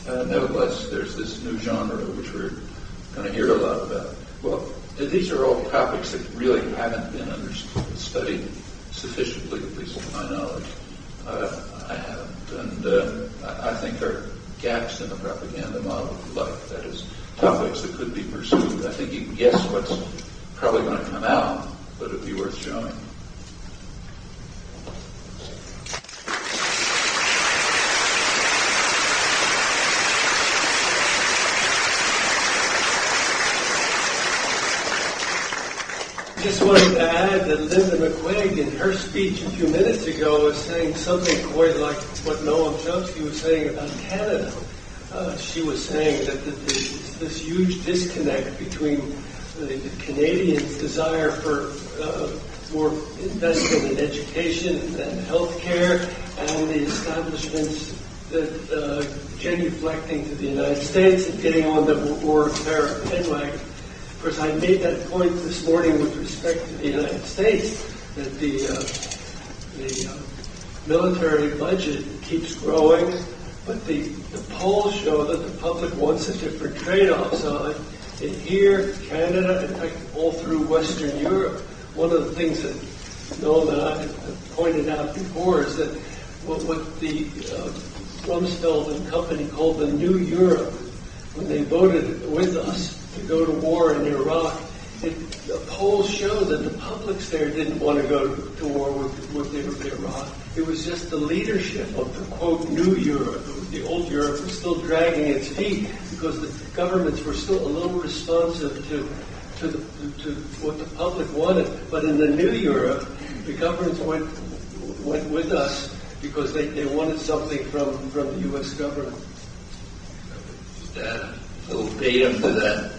Nevertheless, there's this new genre which we're going to hear a lot about. Well, these are all topics that really haven't been studied sufficiently, at least to my knowledge. I haven't, and I think there are gaps in the propaganda model, like that is, topics that could be pursued. I think you can guess what's probably going to come out, but it'd be worth showing. Just wanted to add that Linda McQuaig, in her speech a few minutes ago, was saying something quite like what Noam Chomsky was saying about Canada. She was saying that there's this huge disconnect between the Canadians' desire for more investment in education and health care and the establishments that genuflecting to the United States and getting on the war terror bandwagon. Of course, I made that point this morning with respect to the United States, that the military budget keeps growing, but the polls show that the public wants a different trade-off. So in here, Canada, in fact, all through Western Europe, one of the things that Noam and I have pointed out before is that what the Rumsfeld and company called the New Europe, when they voted with us to go to war in Iraq, the polls show that the publics there didn't want to go to war with Iraq. It was just the leadership of the, quote, New Europe. The old Europe was still dragging its feet because the governments were still a little responsive to what the public wanted. But in the New Europe, the governments went with us because they wanted something from the U.S. government. Just add a little datum to that.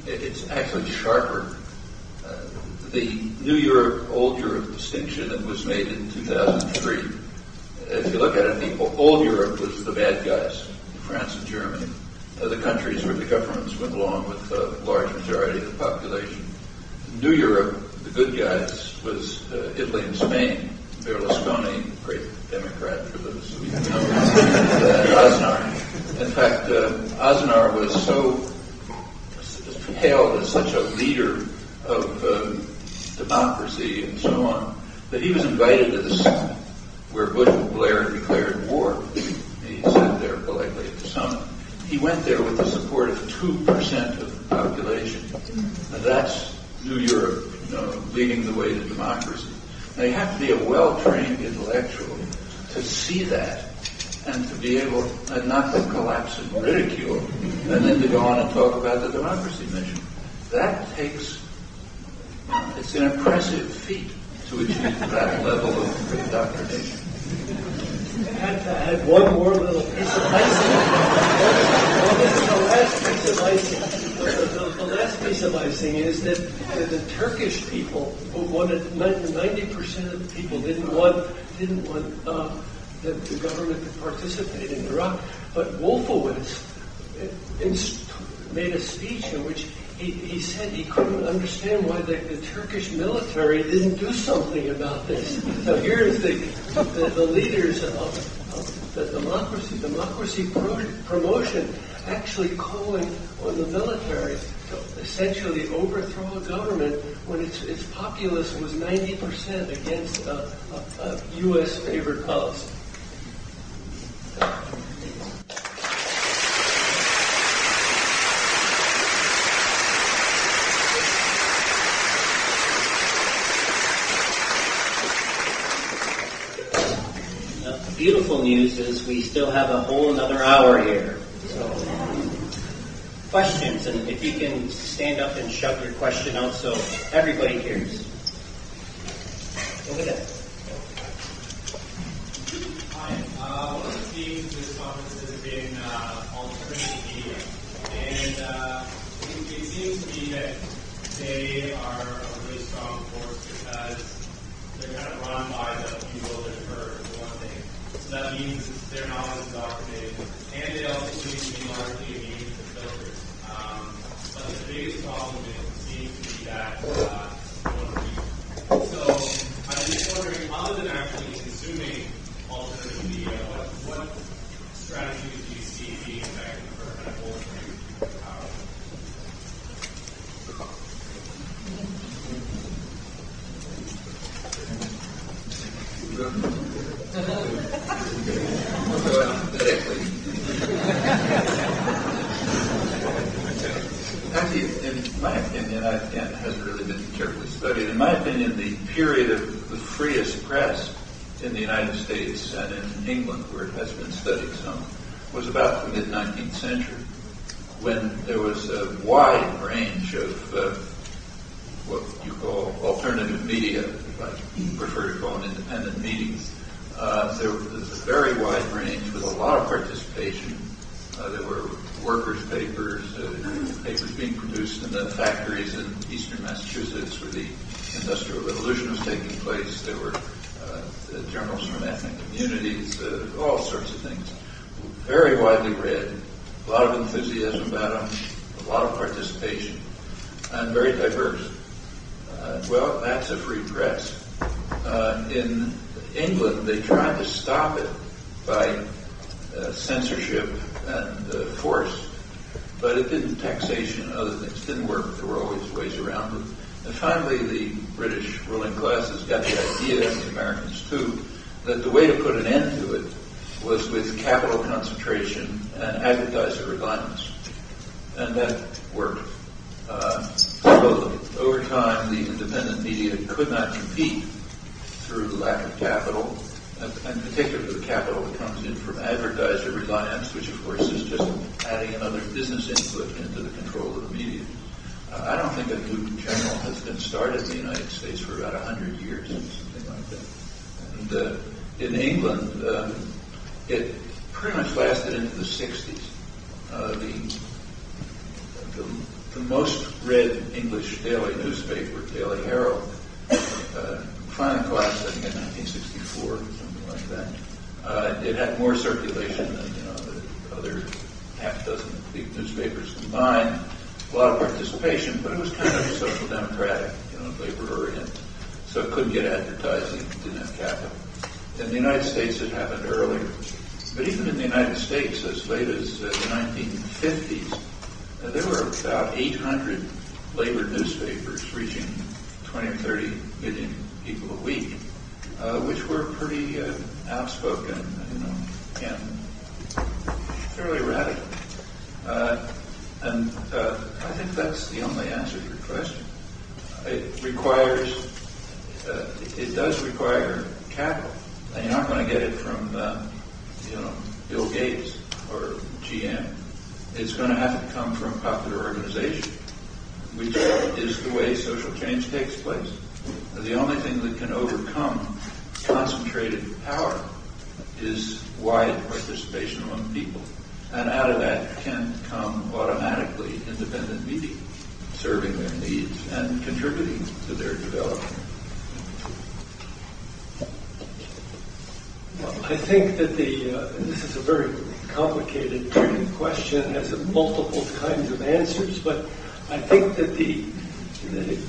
It's actually sharper. The New Europe, Old Europe distinction that was made in 2003, if you look at it, the Old Europe was the bad guys, France and Germany, the countries where the governments went along with a large majority of the population. New Europe, the good guys, was Italy and Spain. Berlusconi, great Democrat for those who know, Aznar. In fact, Aznar was so hailed as such a leader of democracy and so on, that he was invited to the summit where Bush and Blair declared war. He sat there politely at the summit. He went there with the support of 2% of the population. And that's New Europe, leading the way to democracy. Now you have to be a well-trained intellectual to see that and to be able, and not to collapse in ridicule, and then to go on and talk about the democracy mission. That takes, it's an impressive feat to achieve that level of indoctrination. I had one more little piece of icing. The last piece of icing is that the Turkish people who wanted 90% of the people didn't want the government to participate in Iraq, but Wolfowitz made a speech in which he said he couldn't understand why the Turkish military didn't do something about this. So here's the leaders of the democracy promotion actually calling on the military to essentially overthrow a government when its populace was 90% against a U.S. favored policy. Beautiful news is we still have a whole another hour here. So, questions, and if you can stand up and shout your question out so everybody hears. Over there. Hi. One of the themes of this conference has been alternative media, and it seems to me that they are a really strong force because they're kind of run by the few voters heard, for one thing. So that means they're not as indoctrinated, and they also seem to be largely immune to filters. But the biggest problem seems to be that so I'm just wondering, other than actually consuming alternative media, what strategies do you see being effective medically. Actually, in my opinion, it hasn't really been carefully studied. In my opinion, the period of the freest press in the United States and in England, where it has been studied some, was about the mid-19th century, when there was a wide range of what you call alternative media, I prefer to call them independent media. There was a very wide range with a lot of participation. There were workers' papers, papers being produced in the factories in eastern Massachusetts where the Industrial Revolution was taking place. There were journals from ethnic communities, all sorts of things. Very widely read, a lot of enthusiasm about them, a lot of participation, and very diverse. Well, that's a free press. In England, they tried to stop it by censorship and force, but it didn't. Taxation and other things didn't work. There were always ways around it. And finally, the British ruling classes got the idea, and the Americans too, that the way to put an end to it was with capital concentration and advertiser reliance. And that worked. Slowly. Over time, the independent media could not compete through lack of capital, and particularly the capital that comes in from advertiser reliance, which of course is just adding another business input into the control of the media. I don't think a new journal has been started in the United States for about 100 years, something like that. And in England, it pretty much lasted into the 60s. The most read English daily newspaper, Daily Herald, finally collapsed, I think, in 1964, something like that. It had more circulation than the other half dozen big newspapers combined. A lot of participation, but it was kind of social democratic, labor-oriented. So it couldn't get advertising, didn't have capital. In the United States, it happened earlier. But even in the United States, as late as the 1950s, there were about 800 labor newspapers reaching 20 or 30 million people a week, which were pretty outspoken, and fairly radical. And I think that's the only answer to your question. It does require capital, and you're not going to get it from, Bill Gates or GM. It's going to have to come from popular organization, which is the way social change takes place. The only thing that can overcome concentrated power is wide participation among people. And out of that can come automatically independent media, serving their needs and contributing to their development. Well, I think that this is a very complicated, tricky question, has multiple kinds of answers, but I think that the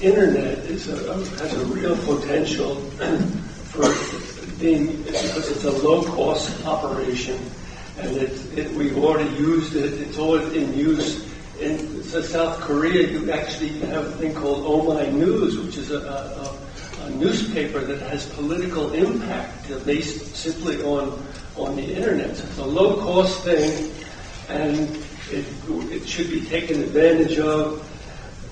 internet has a real potential for being, because it's a low-cost operation, and we've already used it. It's already in use. In South Korea, you actually have a thing called Oh My News, which is a newspaper that has political impact based simply on the internet. So it's a low-cost thing, and it should be taken advantage of.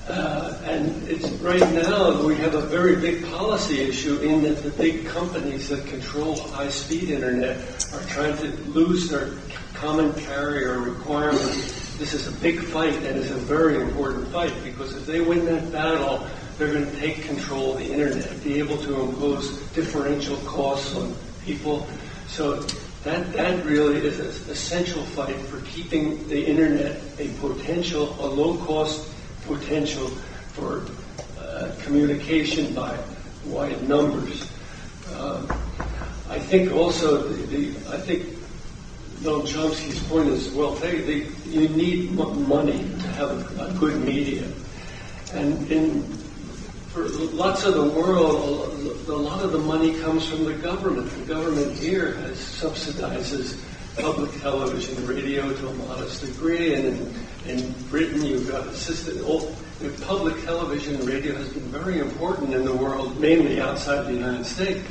And it's right now we have a very big policy issue in that the big companies that control high-speed internet are trying to lose their common carrier requirement. This is a big fight, and it's a very important fight, because if they win that battle, they're going to take control of the internet, be able to impose differential costs on people. So that really is an essential fight for keeping the internet a low-cost potential for communication by wide numbers. I think also I think Noam Chomsky's point is well taken. You need money to have a good media, and for lots of the world, a lot of the money comes from the government. The government here subsidizes public television and radio to a modest degree, and in Britain you've got public television and radio has been very important in the world, mainly outside the United States.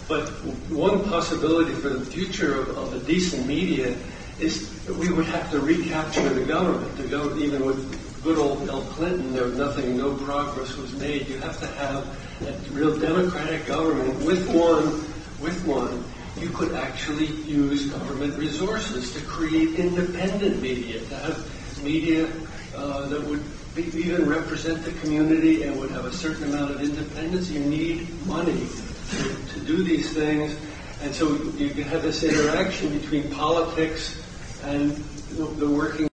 But one possibility for the future of a decent media is that we would have to recapture the government. Even with good old Bill Clinton, no progress was made. You have to have a real democratic government with one. You could actually use government resources to create independent media, to have media that would even represent the community and would have a certain amount of independence. You need money to do these things. And so you can have this interaction between politics and the working